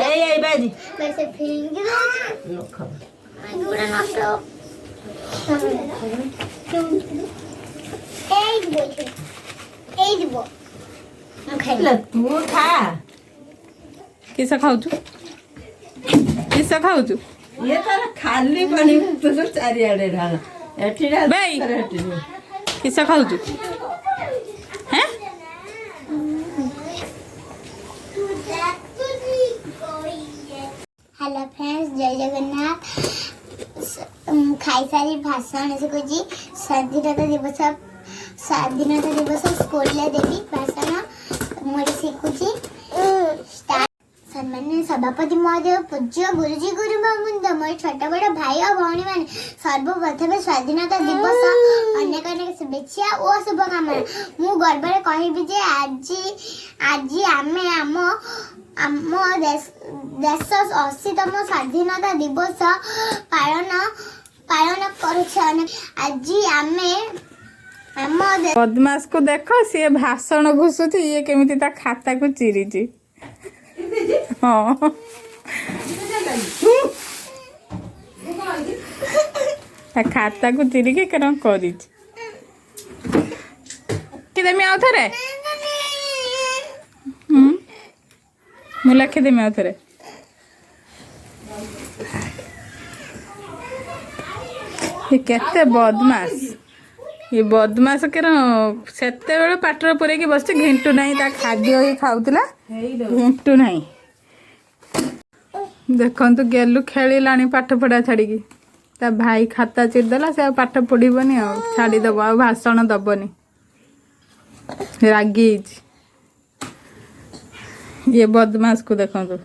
এই বাজি বেশি ফিঙ্গি দাও গোড়া নষ্ট এই দিব ଖାଇଲା ତୁ ଖା କିସ ଖାଉଛୁ କିସ ଖାଉଛୁ ଇଏ ତାର ଖାଲି ପାଣି ତୋର ଚାରିଆଡେ ଢାଳ ଏଠି ବେଇ କିସ ଖାଉଛୁ ହେଁ हेलो फ्रेंड्स जय जगन्नाथ खाई सारी भाषण शिखुची स्वाधीनता दिवस स्कूल देवी भाषण मुझे शिखुची सम्माननीय सभापति महोदय पूज्य गुरुजी गुरुमामुंद मोर छोट बड़ भाई और भौणी मैंने सर्वप्रथम स्वाधीनता दिवस अनेक अनेक शुभेच्छा और शुभकामना मु गर्व कहबी जे आज आमे आम देश 80तम स्वाधीनता दिवस पालन करुछन आज आमे आम बदमाश को देखो सी भाषण घुसुची ये केमिति ता खाता को चिरीची हाँ ता खाता को चिरी के करा करिची देमी आउ थरे मु लिखि देमी आउ थरे ये केते बदमाश ये बदमाश के सेते बेले पाटर पुरे के बस घिंटू नहीं ता खाद्य ही खाऊला घिंटू नहीं देखु गेलु खेलानी पाठ पढ़ा छाड़ी ता भाई खाता चिरदेला से पाठ पढ़नी छाड़ीदेव आ भाषण दबनी रागी ये बदमाश को देखो